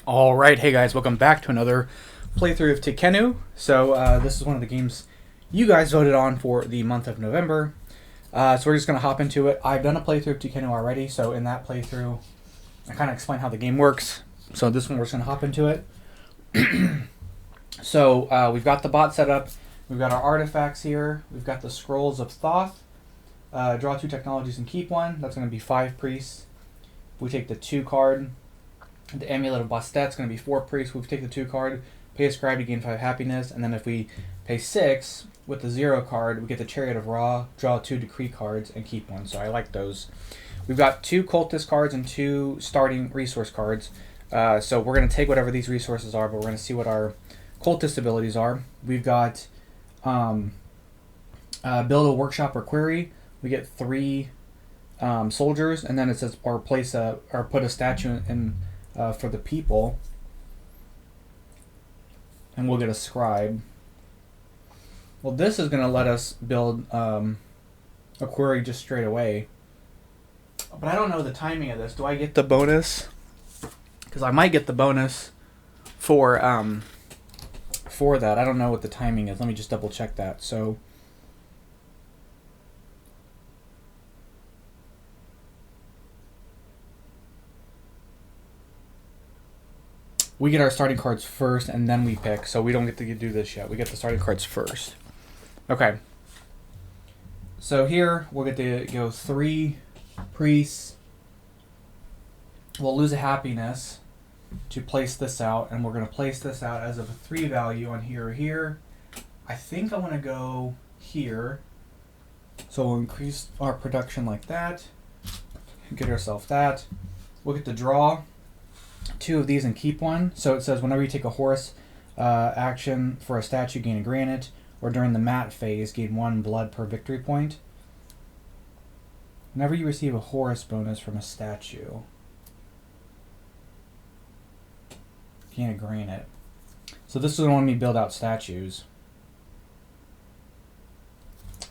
Alright, hey guys, welcome back to another playthrough of Tekhenu. So this is one of the games you guys voted on for the month of November. So we're just going to hop into it. I've done a playthrough of Tekhenu already, so in that playthrough I kind of explain how the game works. So this one we're just going to hop into it. So we've got the bot set up, we've got our artifacts here, we've got the Scrolls of Thoth. Draw 2 technologies and keep 1, that's going to be 5 priests. We take the 2 card. The Amulet of Bastet's going to be 4 priests. We take the 2 card, pay a scribe to gain 5 happiness, and then if we pay 6 with the 0 card, we get the Chariot of Ra, draw 2 decree cards, and keep 1. So I like those. We've got 2 cultist cards and 2 starting resource cards. So we're going to take whatever these resources are, but we're going to see what our cultist abilities are. We've got build a workshop or query. We get 3 soldiers, and then it says or place a or put a statue in. For the people, and we'll get a scribe. Well, this is going to let us build a query just straight away, but I don't know the timing of this. Do I get the bonus? Because I might get the bonus for that. I don't know what the timing is. Let me just double check that. So we get our starting cards first, and then we pick. So we don't get to do this yet. We get the starting cards first. Okay. So here, we'll get to go 3 priests. We'll lose a happiness to place this out, and we're going to place this out as of a 3 value on here or here. I think I want to go here. So we'll increase our production like that. Get ourselves that. We'll get to draw 2 of these and keep 1. So it says whenever you take a horse action for a statue, gain a granite, or during the mat phase, gain 1 blood per victory point. Whenever you receive a horse bonus from a statue, gain a granite. So this is going to want me to build out statues.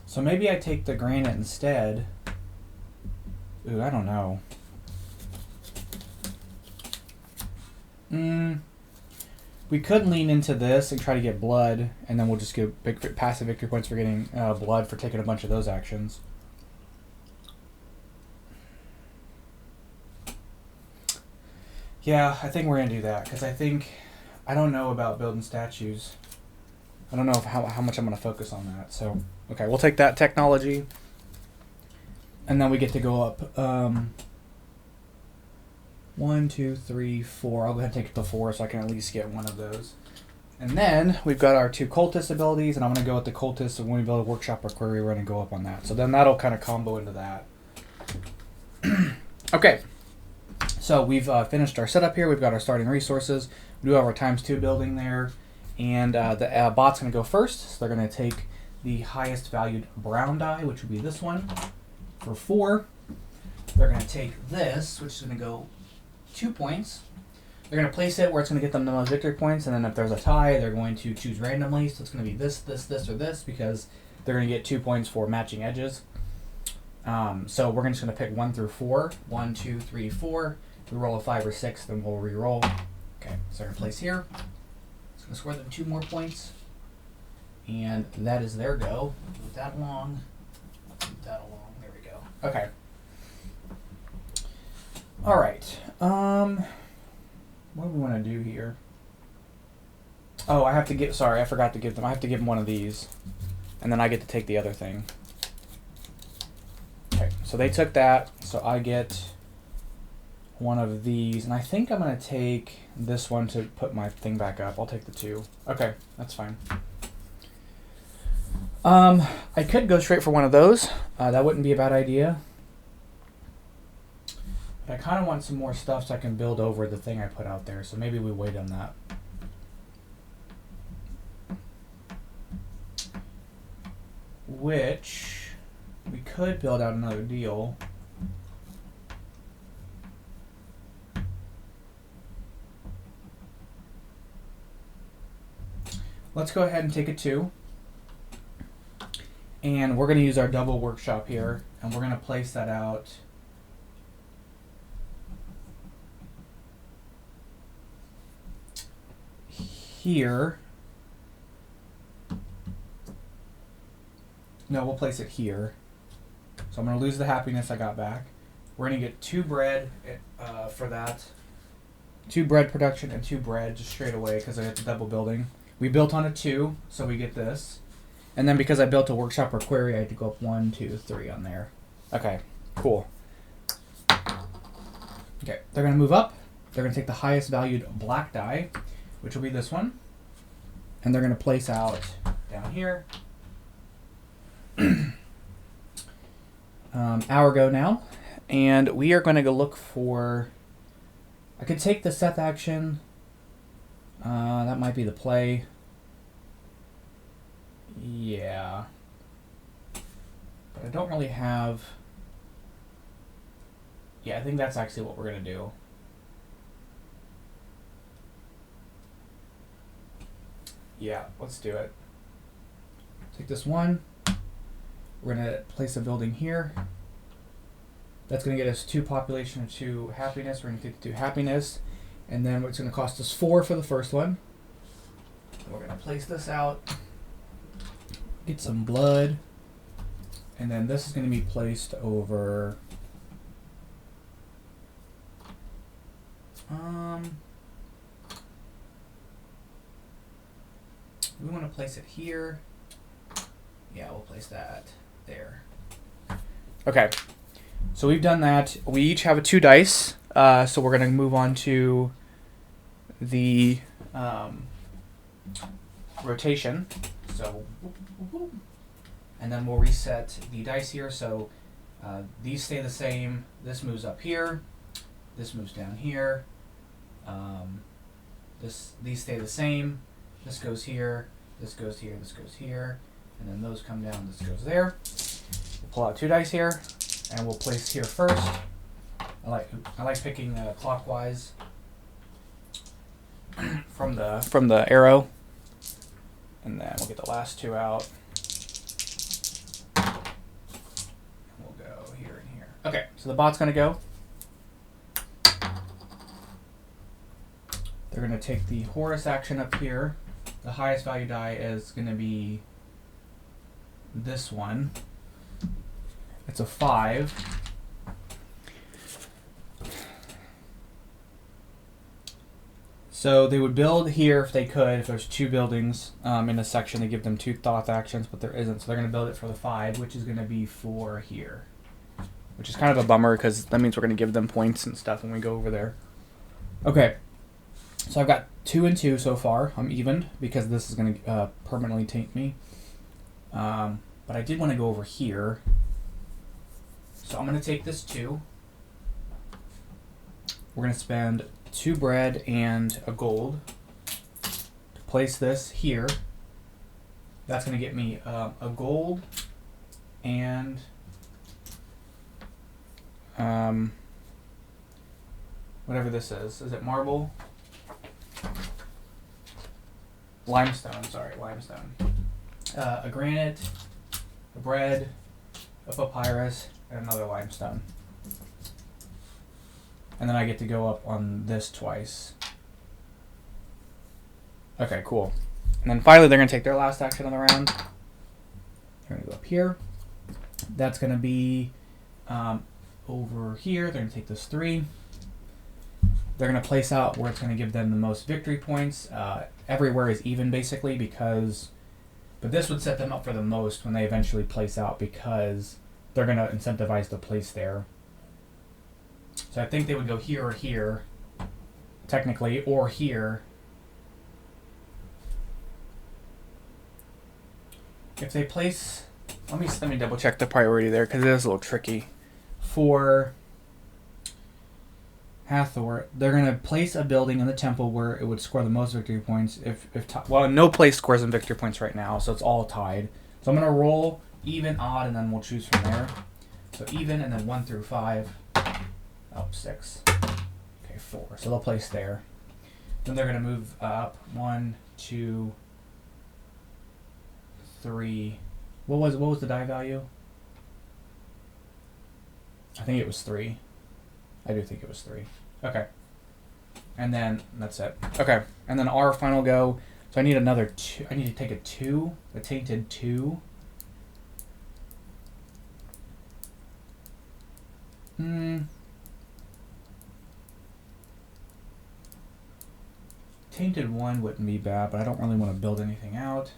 So maybe I take the granite instead. Ooh, I don't know. We could lean into this and try to get blood, and then we'll just get passive victory points for getting blood for taking a bunch of those actions. Yeah, I think we're going to do that, because I don't know about building statues. I don't know how much I'm going to focus on that. So, okay, we'll take that technology, and then we get to go up 1, 2, 3, 4. I'll go ahead and take it to 4 so I can at least get one of those. And then we've got our 2 cultist abilities, and I'm going to go with the cultist. So when we build a workshop or query, we're going to go up on that. So then that'll kind of combo into that. Okay. So we've finished our setup here. We've got our starting resources. We do have our ×2 building there. And the bot's going to go first. So they're going to take the highest valued brown die, which would be this one, for 4. They're going to take this, which is going to go 2 points. They're going to place it where it's going to get them the most victory points, and then if there's a tie, they're going to choose randomly. So it's going to be this, or this, because they're going to get 2 points for matching edges. So we're just going to pick 1 through 4. 1, 2, 3, 4. We roll a 5 or 6, then we'll re-roll. Okay, so they're going to place here. It's going to score them 2 more points. And that is their go. Move that along. Move that along. There we go. Okay. All right. What do we want to do here? Oh, I have to get. Sorry, I forgot to give them. I have to give them one of these, and then I get to take the other thing. Okay, so they took that, so I get one of these, and I think I'm gonna take this one to put my thing back up. I'll take the 2. Okay, that's fine. I could go straight for one of those. That wouldn't be a bad idea. I kind of want some more stuff so I can build over the thing I put out there, so maybe we wait on that. Which, we could build out another deal. Let's go ahead and take a 2. And we're going to use our double workshop here, and we're going to place that out here. No, we'll place it here. So I'm going to lose the happiness I got back. We're going to get 2 bread for that. 2 bread production and 2 bread just straight away because I have the double building. We built on a 2, so we get this. And then because I built a workshop or query, I had to go up 1, 2, 3 on there. Okay, cool. Okay, they're going to move up. They're going to take the highest valued black die, which will be this one. And they're going to place out down here. Hour go now. And we are going to go look for... I could take the Seth action. That might be the play. Yeah. But I don't really have... Yeah, I think that's actually what we're going to do. Yeah, let's do it. Take this one. We're going to place a building here. That's going to get us 2 population and 2 happiness. We're going to take the 2 happiness. And then it's going to cost us 4 for the first one. And we're going to place this out. Get some blood. And then this is going to be placed over... we want to place it here. Yeah, we'll place that there. Okay, so we've done that. We each have 2 dice, so we're going to move on to the rotation. So, and then we'll reset the dice here. So these stay the same. This moves up here. This moves down here. These stay the same. This goes here. This goes here. This goes here. And then those come down. This goes there. We'll pull out 2 dice here, and we'll place here first. I like picking clockwise from the arrow, and then we'll get the last 2 out. And we'll go here and here. Okay, so the bot's gonna go. They're gonna take the Horus action up here. The highest value die is gonna be this one. It's a 5. So they would build here if they could. If there's 2 buildings in a section, they give them 2 thought actions, but there isn't. So they're going to build it for the 5, which is going to be 4 here. Which is kind of a bummer because that means we're going to give them points and stuff when we go over there. Okay. So I've got 2 and 2 so far. I'm evened because this is going to permanently taint me. But I did want to go over here. So I'm going to take this 2. We're going to spend 2 bread and a gold to place this here. That's going to get me a gold and whatever this is. Is it marble? Limestone, sorry, limestone. A granite, a bread, a papyrus, and another limestone. And then I get to go up on this twice. Okay, cool. And then finally they're going to take their last action of the round. They're going to go up here. That's going to be over here. They're going to take this 3. They're going to place out where it's going to give them the most victory points. Everywhere is even basically because... But this would set them up for the most when they eventually place out because they're going to incentivize the place there. So I think they would go here or here, technically, or here. If they place, let me double check the priority there because it is a little tricky. For Hathor, they're gonna place a building in the temple where it would score the most victory points. Well, no place scores in victory points right now, so it's all tied. So I'm gonna roll even, odd, and then we'll choose from there. So even, and then 1 through 5. Oh, 6. Okay, 4. So they'll place there. Then they're going to move up 1, 2, 3. What was the die value? I think it was 3. I do think it was 3. Okay. And then that's it. Okay. And then our final go, So I need another 2. I need to take a 2, a tainted 2. Tainted 1 wouldn't be bad, but I don't really want to build anything out.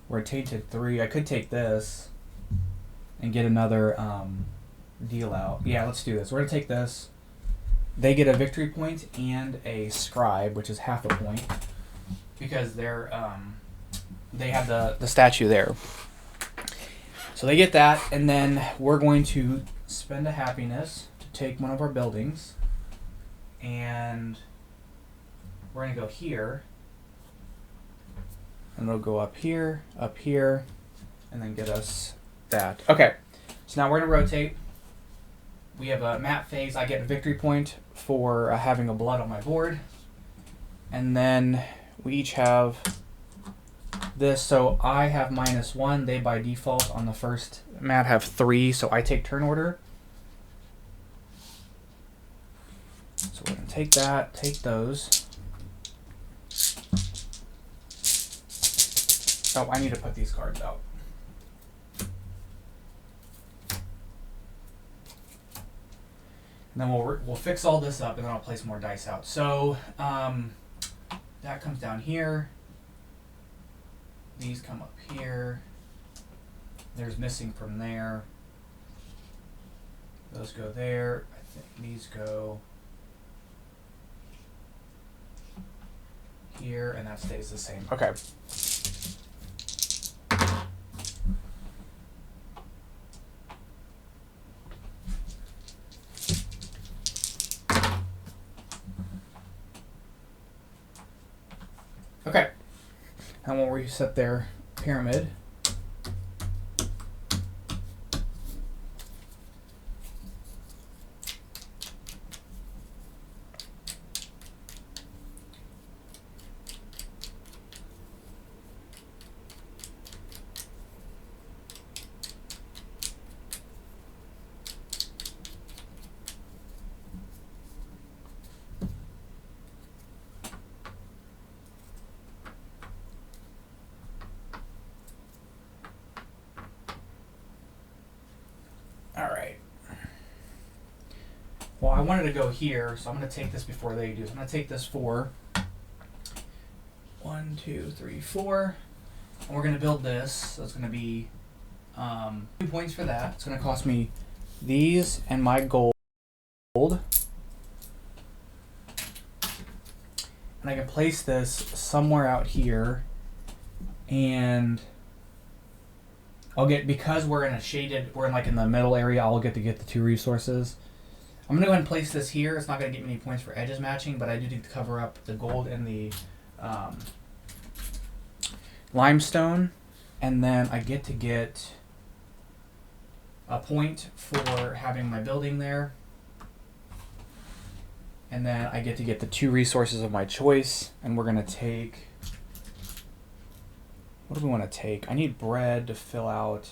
Or a tainted 3. I could take this and get another deal out. Yeah, let's do this. We're going to take this. They get a victory point and a scribe, which is half a point, because they're they have the statue there. So they get that, and then we're going to spend a happiness to take one of our buildings, and we're going to go here, and it'll go up here, and then get us that. Okay, so now we're going to rotate. We have a map phase. I get a victory point for having a blood on my board, and then we each have this. So I have -1. They by default on the first mat have 3, so I take turn order. So we're going to take that, take those. Oh, I need to put these cards out. And then we'll fix all this up, and then I'll place more dice out. So that comes down here. These come up here. There's missing from there. Those go there. I think these go here, and that stays the same. Okay. Okay. And we'll reset their pyramid. Well, I wanted to go here, so I'm going to take this before they do. So I'm going to take this 4. 1, 2, 3, 4. And we're going to build this. So it's going to be 2 points for that. It's going to cost me these and my gold. And I can place this somewhere out here. And I'll get, because we're in a shaded, we're in like in the middle area, I'll get the 2 resources. I'm going to go ahead and place this here. It's not going to get me any points for edges matching, but I do need to cover up the gold and the limestone. And then I get to get a point for having my building there. And then I get to get the 2 resources of my choice. And we're going to take... What do we want to take? I need bread to fill out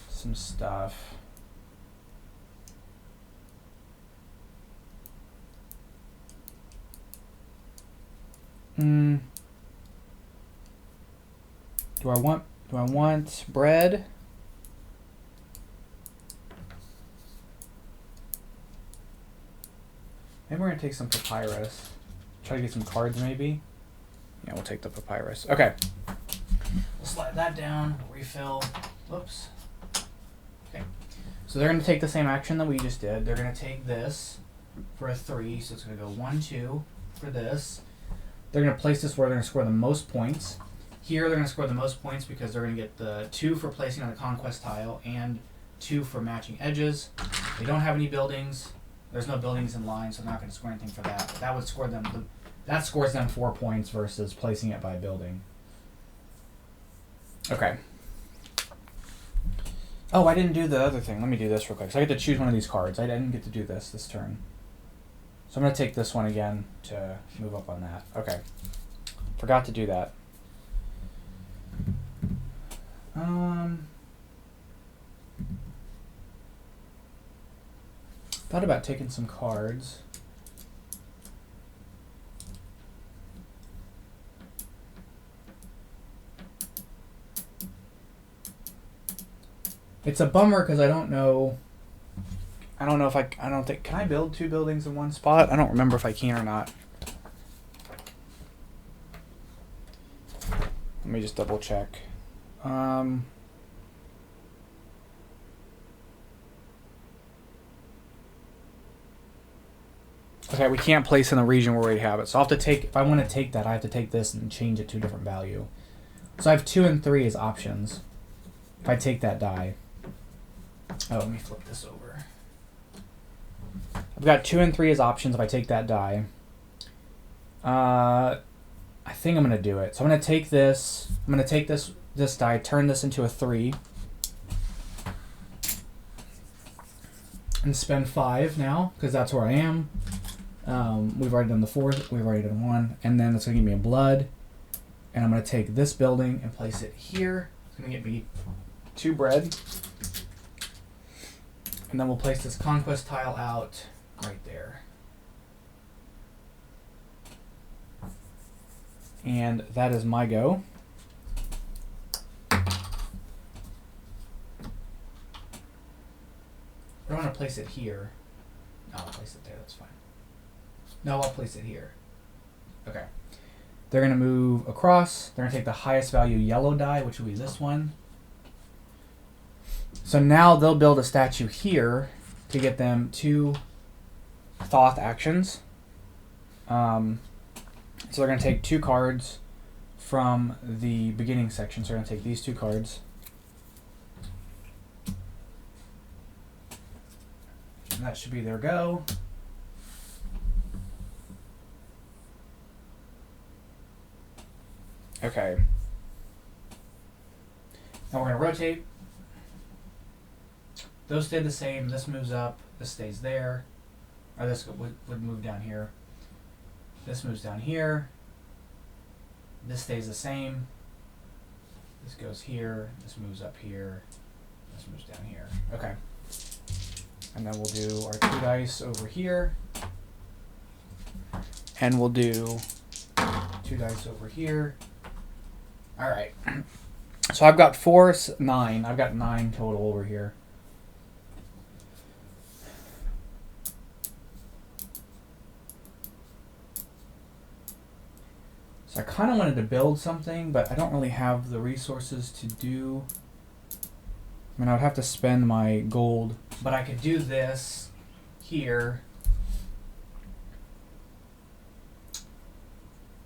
some stuff. Do I want bread? Maybe we're gonna take some papyrus. Try to get some cards maybe. Yeah, we'll take the papyrus. Okay. We'll slide that down, refill. Whoops. Okay. So they're gonna take the same action that we just did. They're gonna take this for a 3, so it's gonna go 1, 2 for this. They're going to place this where they're going to score the most points. Here they're going to score the most points because they're going to get the 2 for placing on the conquest tile and 2 for matching edges. They don't have any buildings. There's no buildings in line, so I'm not going to score anything for that. But that would score them. That scores them 4 points versus placing it by building. Okay. Oh, I didn't do the other thing. Let me do this real quick. So I get to choose one of these cards. I didn't get to do this turn. So I'm going to take this one again to move up on that. Okay. Forgot to do that. Thought about taking some cards. It's a bummer because I don't know. I don't know if I don't think. Can I build 2 buildings in one spot? I don't remember if I can or not. Let me just double check. Okay, we can't place in the region where we have it. So I'll have to take, if I want to take that, I have to take this and change it to a different value. So I have 2 and 3 as options. If I take that die. Oh, let me flip this over. I've got 2 and 3 as options if I take that die. I think I'm going to do it. So I'm going to take this. I'm going to take this die, turn this into a 3. And spend 5 now, because that's where I am. We've already done the 4th. We've already done 1. And then it's going to give me a blood. And I'm going to take this building and place it here. It's going to get me 2 bread. And then we'll place this conquest tile out right there. And that is my go. I don't want to place it here. No, I'll place it there. That's fine. No, I'll place it here. Okay. They're going to move across. They're going to take the highest value yellow die, which will be this one. So now they'll build a statue here to get them 2 Thoth actions. So they're going to take 2 cards from the beginning section. So they're going to take these 2 cards. And that should be their go. Okay. Now we're going to rotate. Those stay the same. This moves up. This stays there. Or this would move down here. This moves down here. This stays the same. This goes here. This moves up here. This moves down here. Okay. And then we'll do our 2 dice over here. And we'll do 2 dice over here. All right. So I've got 4, 9. I've got 9 total over here. So I kind of wanted to build something, but I don't really have the resources to do. I mean, I would have to spend my gold, but I could do this here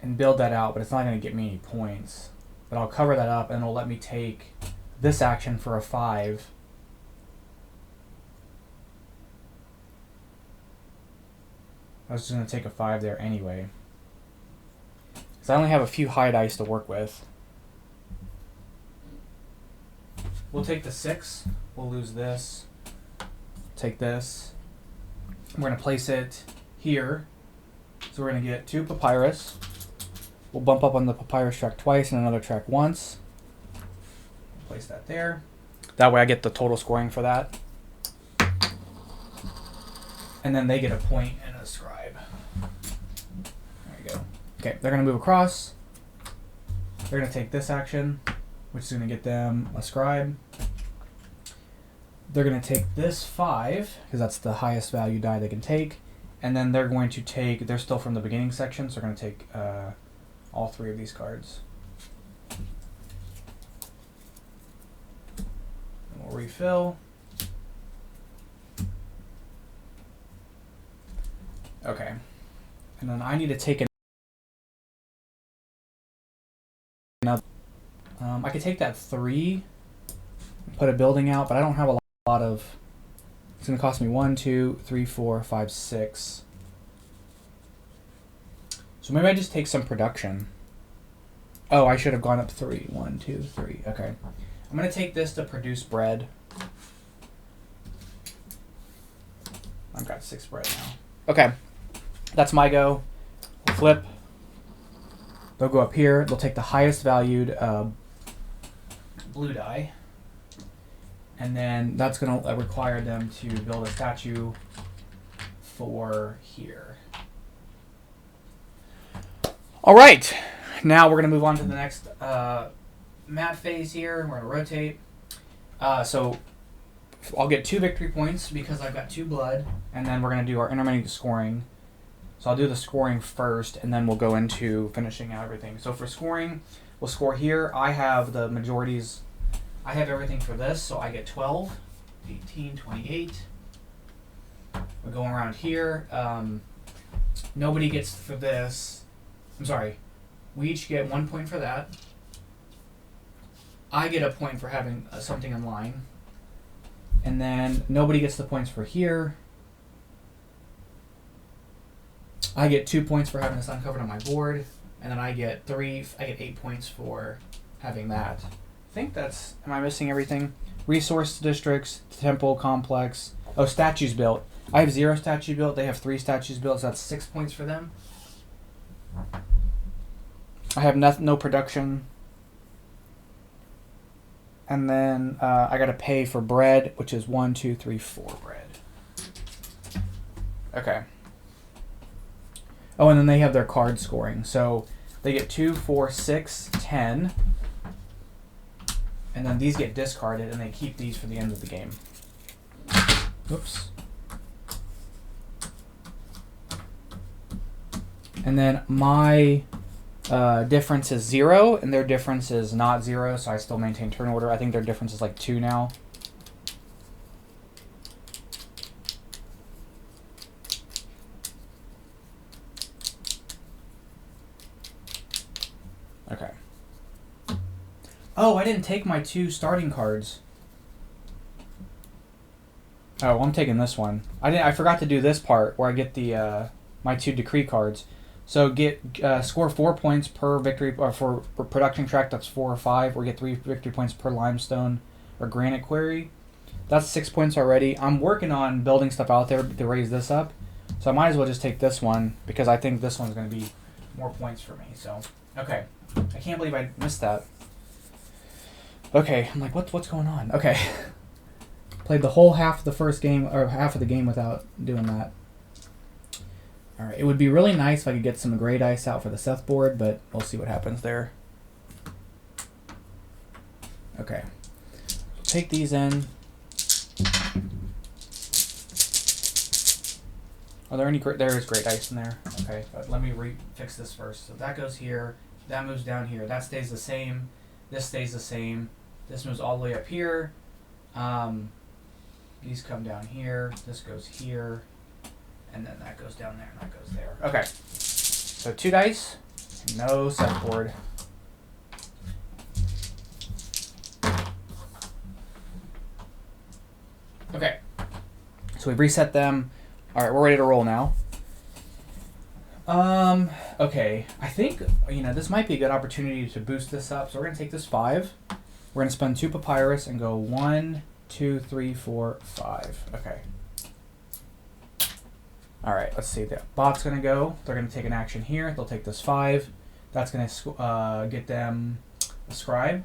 and build that out, but it's not going to get me any points. But I'll cover that up, and it'll let me take this action for a 5. I was just going to take a 5 there anyway. Because I only have a few high dice to work with. We'll take the 6. We'll lose this. Take this. We're going to place it here. So we're going to get 2 papyrus. We'll bump up on the papyrus track twice and another track once. Place that there. That way I get the total scoring for that. And then they get a point and a scribe. There you go. Okay, they're going to move across. They're going to take this action, which is going to get them a scribe. They're going to take this 5, because that's the highest value die they can take. And then they're going to take, they're still from the beginning section, so they're going to take all 3 of these cards. And we'll refill. Okay. And then I need to take another. I could take that 3, put a building out, but I don't have a lot of. It's going to cost me 1, 2, 3, 4, 5, 6. So maybe I just take some production. Oh, I should have gone up 3. 1, 2, 3. Okay. I'm going to take this to produce bread. I've got 6 bread now. Okay. That's my go. We'll flip. They'll go up here. They'll take the highest valued blue die. And then that's going to require them to build a statue for here. All right. Now we're going to move on to the next map phase here. We're going to rotate. So I'll get 2 victory points because I've got 2 blood, and then we're going to do our intermittent scoring. So I'll do the scoring first, and then we'll go into finishing out everything. So for scoring, we'll score here. I have the majorities. I have everything for this, so I get 12, 18, 28. We're going around here. Nobody gets for this. I'm sorry. We each get 1 point for that. I get a point for having something in line. And then nobody gets the points for here. I get 2 points for having this uncovered on my board. And then I get 8 points for having that. I think that's, am I missing everything? Resource districts, temple complex. Oh, statues built. I have 0 statue built. They have 3 statues built, so that's 6 points for them. I have no production. And then I got to pay for bread, which is 1, 2, 3, 4 bread. Okay. Oh, and then they have their card scoring. So they get 2, 4, 6, 10. And then these get discarded, and they keep these for the end of the game. Oops. And then my difference is 0, and their difference is not 0, so I still maintain turn order. I think their difference is like 2 now. Okay. Oh, I didn't take my 2 starting cards. Oh, I'm taking this one. I forgot to do this part where I get the my 2 decree cards. So get score 4 points per victory, or for production track. That's 4 or 5. Or get 3 victory points per limestone or granite quarry. That's 6 points already. I'm working on building stuff out there to raise this up, so I might as well just take this one because I think this one's going to be more points for me. So okay, I can't believe I missed that. Okay, I'm like, what's going on? Okay, played the whole half of the first game or half of the game without doing that. All right, it would be really nice if I could get some gray dice out for the Seth board, but we'll see what happens there. Okay, take these in. Are there any there is gray dice in there? Okay, but let me fix this first. So that goes here. That moves down here. That stays the same. This stays the same. This moves all the way up here. These come down here. This goes here. And then that goes down there, and that goes there. Okay. So 2 dice. No Seth board. Okay. So we've reset them. All right, we're ready to roll now. Okay. I think, this might be a good opportunity to boost this up. So we're going to take this 5. We're going to spend 2 papyrus and go 1, 2, 3, 4, 5. Okay. All right, let's see. The bot's going to go. They're going to take an action here. They'll take this 5. That's going to get them a scribe.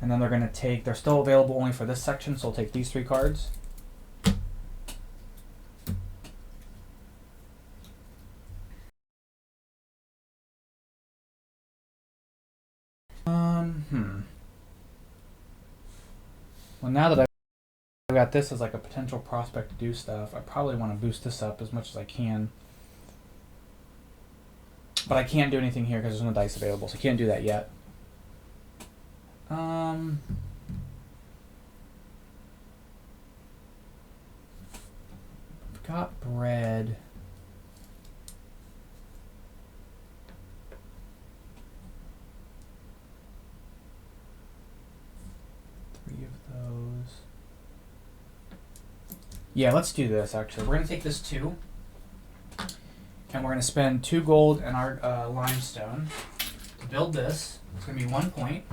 And then they're going to take, they're still available only for this section, so we'll take these 3 cards. Well, now that I've got this as like a potential prospect to do stuff, I probably want to boost this up as much as I can. But I can't do anything here because there's no dice available, so I can't do that yet. I've got bread. Yeah, let's do this, actually. We're going to take this 2, and we're going to spend 2 gold and our limestone to build this. It's going to be 1 point.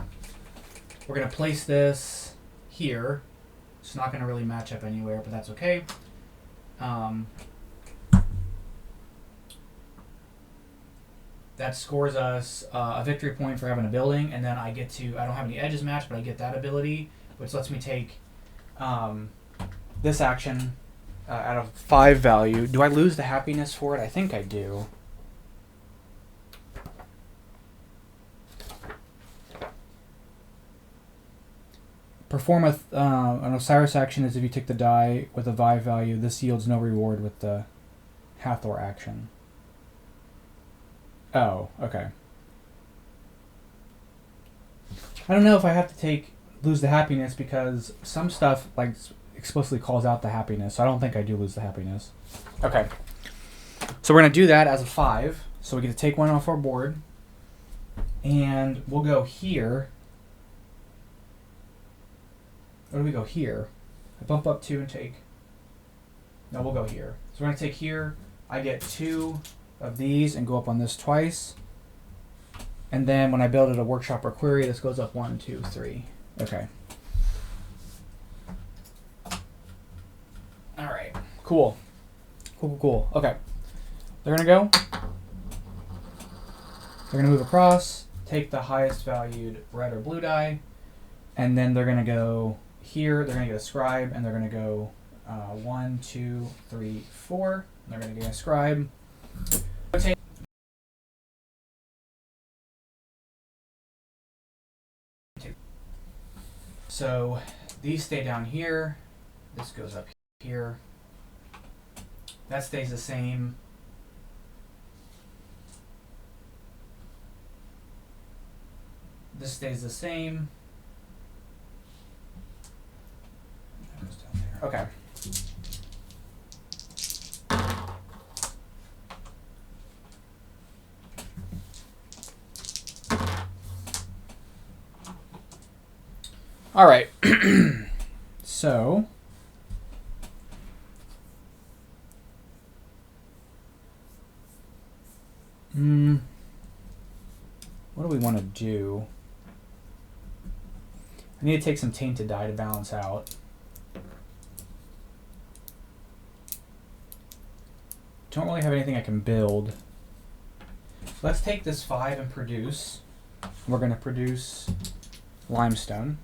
We're going to place this here. It's not going to really match up anywhere, but that's okay. That scores us a victory point for having a building, and then I get to, I don't have any edges matched, but I get that ability, which lets me take this action out of 5 value. Do I lose the happiness for it? I think I do. Perform an Osiris action as if you take the die with a Vi value. This yields no reward with the Hathor action. Oh, okay. I don't know if I have to lose the happiness because some stuff like explicitly calls out the happiness. So I don't think I do lose the happiness. Okay. So we're going to do that as a 5. So we get to take one off our board. And we'll go here. Where do we go here? I bump up 2 and take. No, we'll go here. So we're going to take here. I get 2 of these and go up on this twice. And then when I build it a workshop or query, this goes up 1, 2, 3. Okay. All right. Cool. Cool. Okay. They're going to go. They're going to move across, take the highest valued red or blue die, and then they're going to go here. They're going to get a scribe, and they're going to go 1, 2, 3, 4. They're going to get a scribe. So these stay down here. This goes up here. That stays the same. This stays the same. That goes down there. Okay. All right. So what do we want to do? I need to take some tainted die to balance out. Don't really have anything I can build. Let's take this 5 and produce. We're going to produce limestone.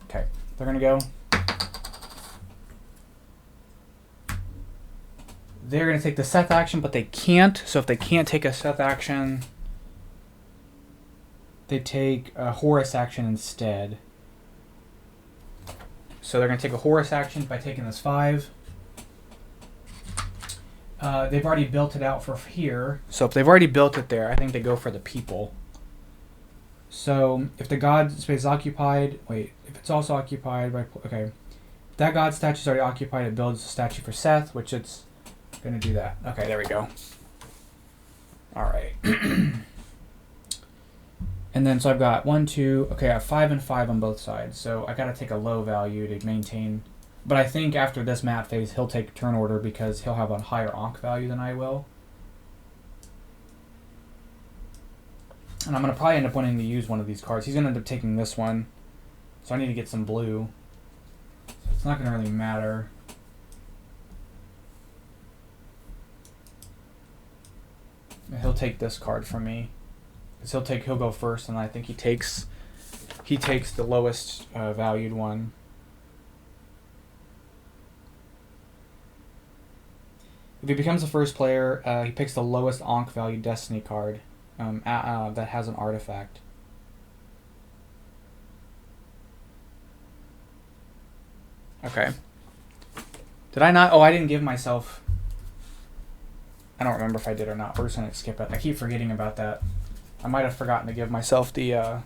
Okay, they're going to go. They're going to take the Seth action, but they can't. So if they can't take a Seth action, they take a Horus action instead. So they're going to take a Horus action by taking this 5. They've already built it out for here. So if they've already built it there, I think they go for the people. So if the god space is occupied, if it's also occupied by, okay. If that god statue is already occupied, it builds a statue for Seth, which it's going to do that. Okay, there we go. All right. And then so I've got 1, 2, okay, I have 5 and 5 on both sides. So I got to take a low value to maintain. But I think after this map phase, he'll take turn order because he'll have a higher Ankh value than I will. And I'm going to probably end up wanting to use one of these cards. He's going to end up taking this one. So I need to get some blue. So it's not going to really matter. He'll take this card from me. Because he'll go first, and I think he takes the lowest valued one. If he becomes the first player, he picks the lowest Ankh valued Destiny card that has an artifact. Okay. Did I not? Oh, I didn't give myself. I don't remember if I did or not. We're just going to skip it. I keep forgetting about that. I might have forgotten to give myself the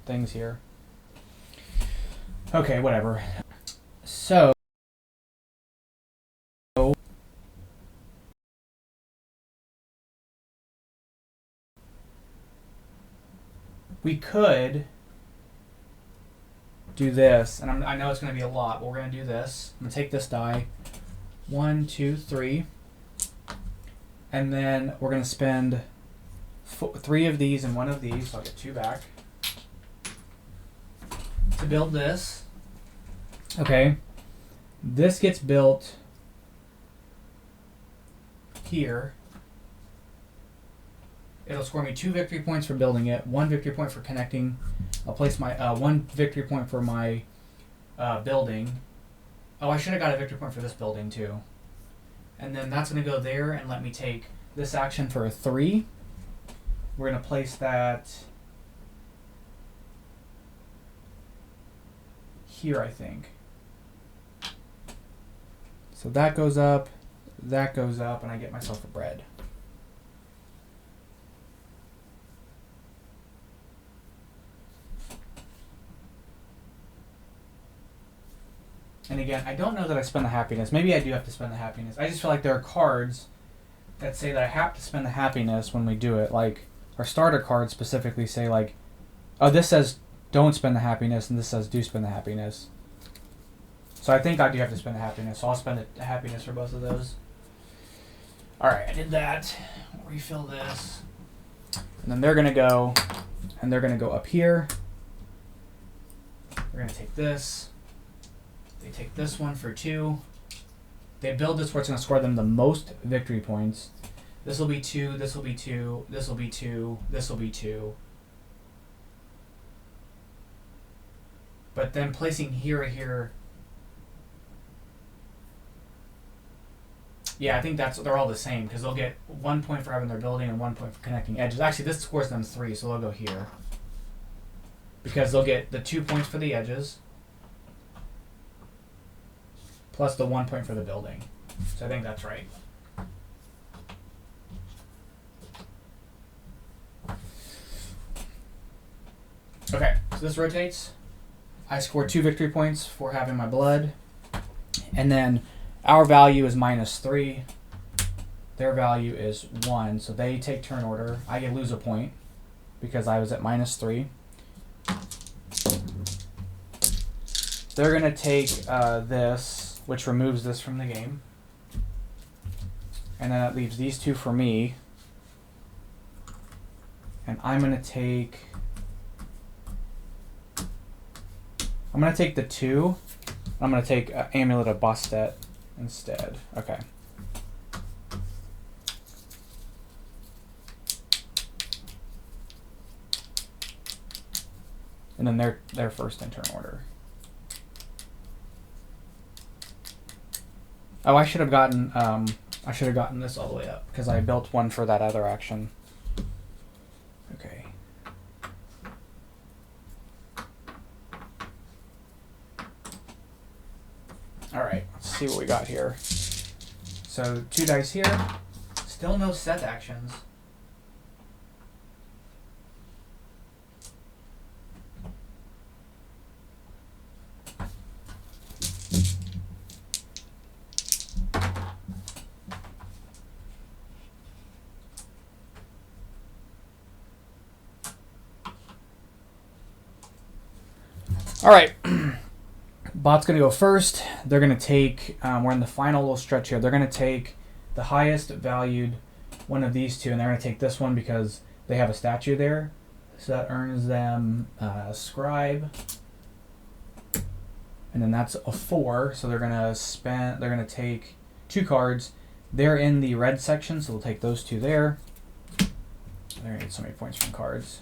things here. Okay, whatever. So we could do this, and I know it's going to be a lot, but we're going to do this. I'm going to take this die. 1, 2, 3. And then we're going to spend 3 of these and 1 of these, so I'll get 2 back, to build this. Okay. This gets built here. It'll score me 2 victory points for building it, 1 victory point for connecting. I'll place my 1 victory point for my building. Oh, I should have got a victory point for this building too. And then that's going to go there and let me take this action for a 3. We're going to place that here, I think. So that goes up, and I get myself a bread. And again, I don't know that I spend the happiness. Maybe I do have to spend the happiness. I just feel like there are cards that say that I have to spend the happiness when we do it. Like, our starter cards specifically say, like, oh, this says don't spend the happiness, and this says do spend the happiness. So I think I do have to spend the happiness, so I'll spend the happiness for both of those. Alright, I did that. I'll refill this. And then they're going to go, and they're going to go up here. They're going to take this. They take this one for 2. They build this where it's going to score them the most victory points. This will be 2, this will be 2, this will be 2, this will be 2. But then placing here. Yeah, I think they're all the same because they'll get 1 point for having their building and 1 point for connecting edges. Actually, this scores them 3, so they'll go here. Because they'll get the 2 points for the edges plus the 1 point for the building. So I think that's right. Okay, so this rotates. I score 2 victory points for having my blood. And then our value is -3. Their value is 1. So they take turn order. I lose a point because I was at -3. They're going to take this, which removes this from the game. And then that leaves these 2 for me. And I'm going to take the 2. I'm going to take Amulet of Bastet instead. Okay. And then they're first in turn order. Oh, I should have gotten this all the way up because I built one for that other action. Okay. Alright, let's see what we got here. So 2 dice here. Still no set actions. Alright. Bot's going to go first. They're going to take, we're in the final little stretch here. They're going to take the highest valued one of these 2, and they're going to take this one because they have a statue there. So that earns them Scribe. And then that's a 4. So they're going to take 2 cards. They're in the red section, so they'll take those 2 there. They're going to get so many points from cards.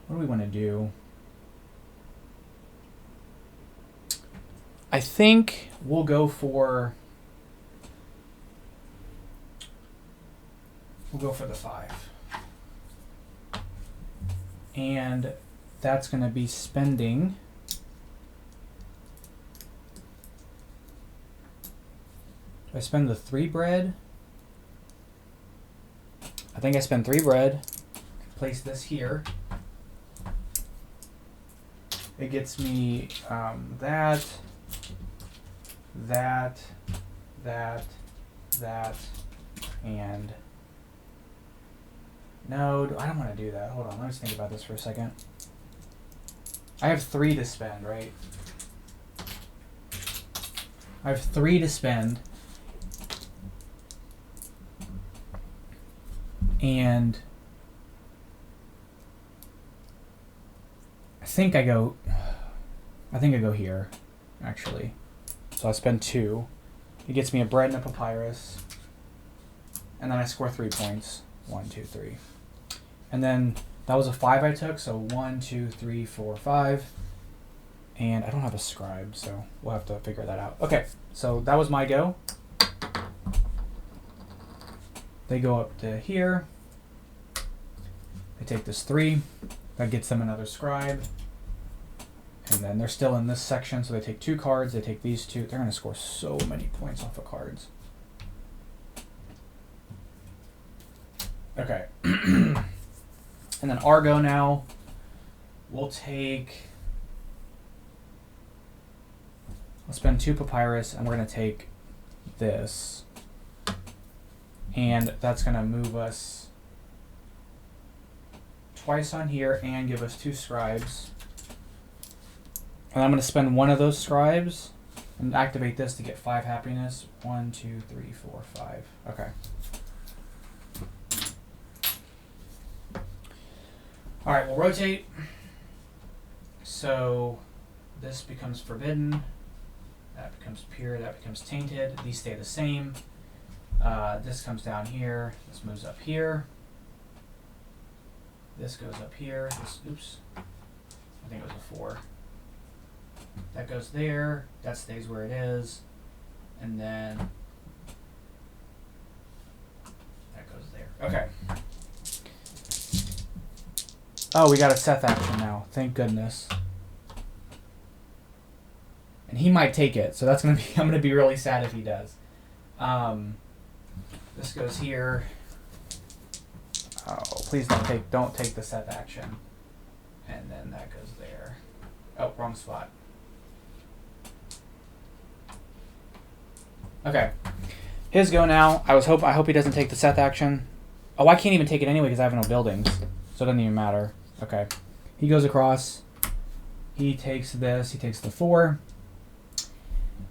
What do we want to do? I think we'll go for the 5. And that's going to be spending do I spend the 3 bread? I think I spend 3 bread. Place this here. It gets me that, and no, I don't want to do that. Hold on, let me just think about this for a second. I have 3 to spend, right? I have 3 to spend. And I think I go here, actually. So I spend 2. It gets me a bread and a papyrus. And then I score 3 points. 1, 2, 3. And then that was a 5 I took, so 1, 2, 3, 4, 5. And I don't have a scribe, so we'll have to figure that out. Okay, so that was my go. They go up to here. They take this 3. That gets them another scribe. And then they're still in this section, so they take 2 cards. They take these 2. They're going to score so many points off of cards. Okay. And then Argo now. We'll take... I'll spend 2 papyrus, and we're going to take this. And that's going to move us twice on here and give us 2 scribes. And I'm going to spend 1 of those scribes and activate this to get 5 happiness. 1, 2, 3, 4, 5. Okay. Alright, we'll rotate. So this becomes forbidden. That becomes pure. That becomes tainted. These stay the same. This comes down here. This moves up here. This goes up here. This, oops. I think it was a 4. That goes there. That stays where it is. And then that goes there. Okay. Oh, we got a Seth action now. Thank goodness. And he might take it, so that's gonna be. I'm gonna be really sad if he does. This goes here. Oh, please don't take the Seth action. And then that goes there. Oh, wrong spot. Okay. His go now. I hope he doesn't take the Seth action. Oh, I can't even take it anyway because I have no buildings. So it doesn't even matter. Okay. He goes across. He takes this. He takes the 4.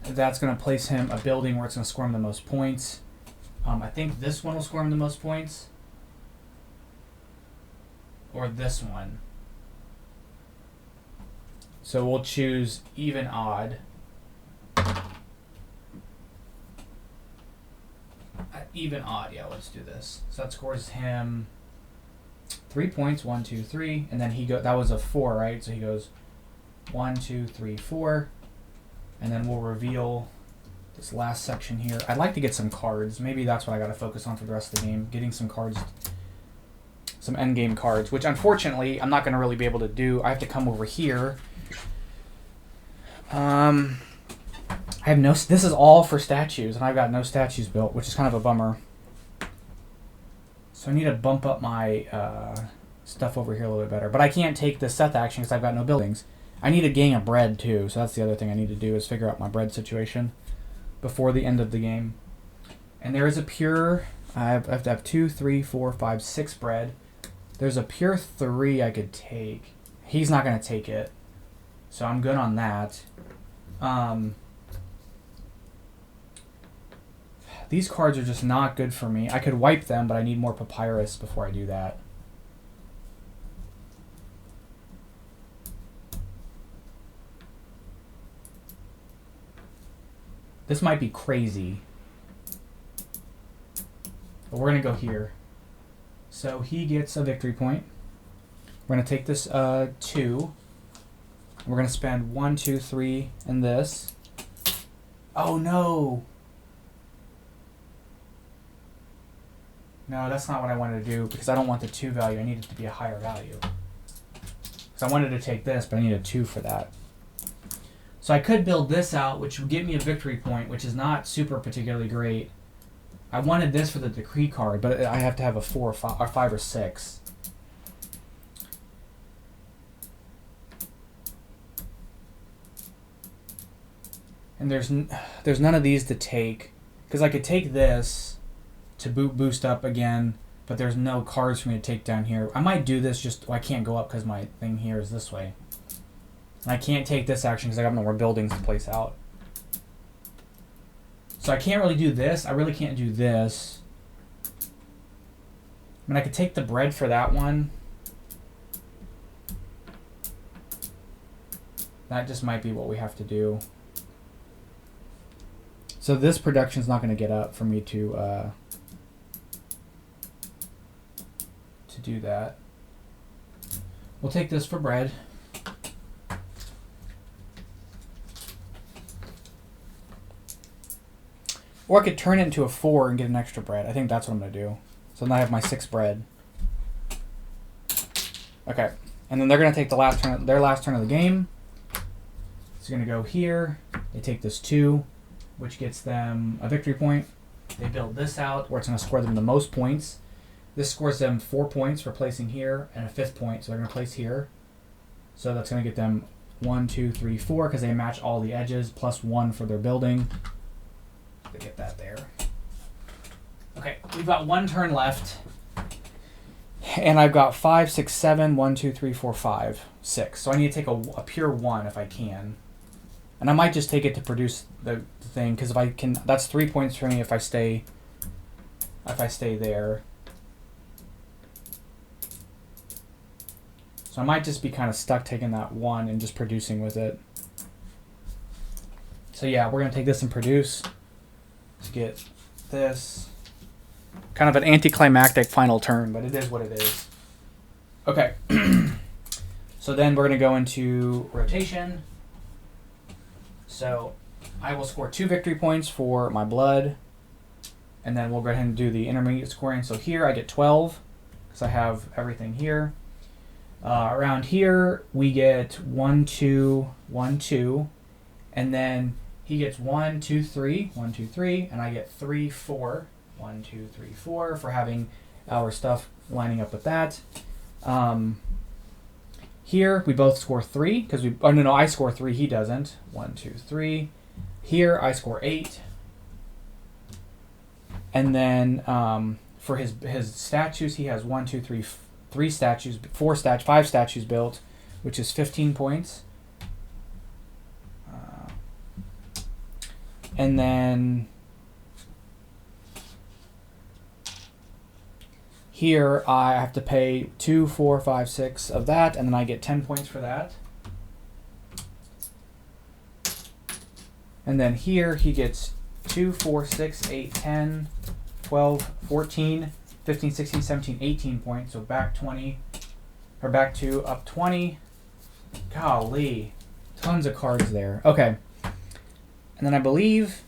That's going to place him a building where it's going to score him the most points. I think this one will score him the most points. Or this one. So we'll choose even odd. Even odd, yeah, let's do this. So that scores him 3 points, 1, 2, 3, and then that was a 4, right? So he goes 1, 2, 3, 4, and then we'll reveal this last section here. I'd like to get some cards. Maybe that's what I got to focus on for the rest of the game, getting some cards, some end game cards, which unfortunately I'm not going to really be able to do. I have to come over here. I have no. This is all for statues, and I've got no statues built, which is kind of a bummer. So I need to bump up my stuff over here a little bit better. But I can't take the Seth action because I've got no buildings. I need a gang of bread too, so that's the other thing I need to do is figure out my bread situation before the end of the game. And there is a pure. I have to have 2, 3, 4, 5, 6 bread. There's a pure 3 I could take. He's not going to take it, so I'm good on that. These cards are just not good for me. I could wipe them, but I need more papyrus before I do that. This might be crazy. But we're going to go here. So he gets a victory point. We're going to take this 2. We're going to spend 1, 2, 3 in this. Oh, no. No, that's not what I wanted to do because I don't want the 2 value. I need it to be a higher value. So I wanted to take this, but I need a 2 for that. So I could build this out, which would give me a victory point, which is not super particularly great. I wanted this for the decree card, but I have to have a 4 or 5 or 6. And there's none of these to take because I could take this to boost up again, but there's no cards for me to take down here. I might do this I can't go up because my thing here is this way. And I can't take this action because I got no more buildings to place out. So I can't really do this. I really can't do this. I mean, I could take the bread for that one. That just might be what we have to do. So this production's not going to get up for me to do that. We'll take this for bread. Or I could turn it into a 4 and get an extra bread. I think that's what I'm going to do. So now I have my 6 bread. Okay. And then they're going to take their last turn of the game. It's going to go here. They take this 2, which gets them a victory point. They build this out where it's going to score them the most points. This scores them 4 points for placing here and a 5th point. So they're going to place here. So that's going to get them 1, 2, 3, 4 because they match all the edges plus 1 for their building. They get that there. Okay, we've got 1 turn left. And I've got 5, 6, 7, 1, 2, 3, 4, 5, 6. So I need to take a pure 1 if I can. And I might just take it to produce the thing because if I can, that's 3 points for me if I stay there. So I might just be kind of stuck taking that 1 and just producing with it. So yeah, we're going to take this and produce. Let's get this. Kind of an anticlimactic final turn, but it is what it is. Okay. So then we're going to go into rotation. So I will score 2 victory points for my blood. And then we'll go ahead and do the intermediate scoring. So here I get 12 because I have everything here. Around here, we get 1, 2, 1, 2. And then he gets 1, 2, 3, 1, 2, 3. And I get 3, 4. 1, 2, 3, 4 for having our stuff lining up with that. Here, we both score 3. Because we. Oh, no, I score 3. He doesn't. 1, 2, 3. Here, I score 8. And then for his statues, he has 1, 2, 3, 3 statues, 5 statues built, which is 15 points. And then here I have to pay 2, 4, 5, 6 of that, and then I get 10 points for that. And then here he gets 2, 4, 6, 8, 10, 12, 14, 15, 16, 17, 18 points. So back 20, or back 2, up 20. Golly, tons of cards there. Okay. And then I believe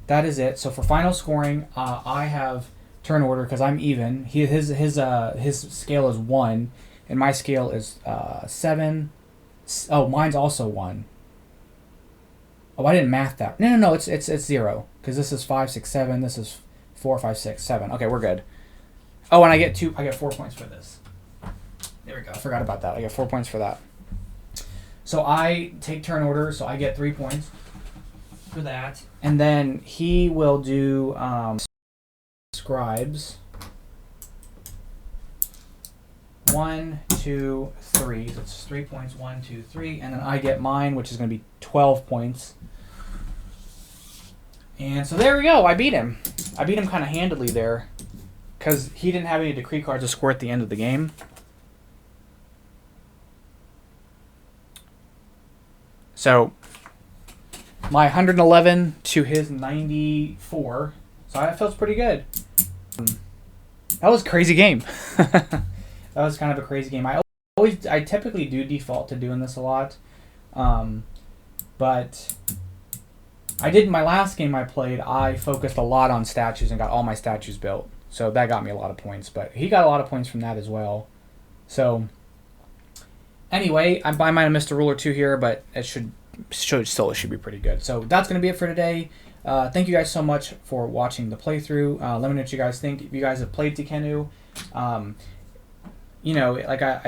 that is it. So for final scoring, I have turn order because I'm even. His scale is 1, and my scale is 7. Oh, mine's also 1. Oh, I didn't math that. No, it's 0 because this is 5, 6, 7. This is 4, 5, 6, 7. Okay, we're good. Oh, and I get 4 points for this. There we go. I forgot about that. I get 4 points for that. So I take turn order, so I get 3 points for that. And then he will do scribes. 1, 2, 3. So it's 3 points. 1, 2, 3. And then I get mine, which is going to be 12 points. And so there we go. I beat him. I beat him kind of handily there because he didn't have any decree cards to score at the end of the game. So my 111 to his 94. So that feels pretty good. That was a crazy game. That was kind of a crazy game. I typically do default to doing this a lot. But I did my last game I played, I focused a lot on statues and got all my statues built. So that got me a lot of points. But he got a lot of points from that as well. So anyway, I might have missed a rule or two here, but it should be pretty good. So that's going to be it for today. Thank you guys so much for watching the playthrough. Let me know what you guys think. If you guys have played Tekhenu, I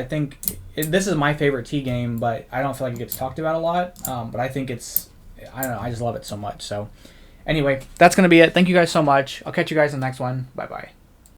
think this is my favorite T game, but I don't feel like it gets talked about a lot. But I think I don't know, I just love it so much. So anyway, that's going to be it. Thank you guys so much. I'll catch you guys in the next one. Bye-bye.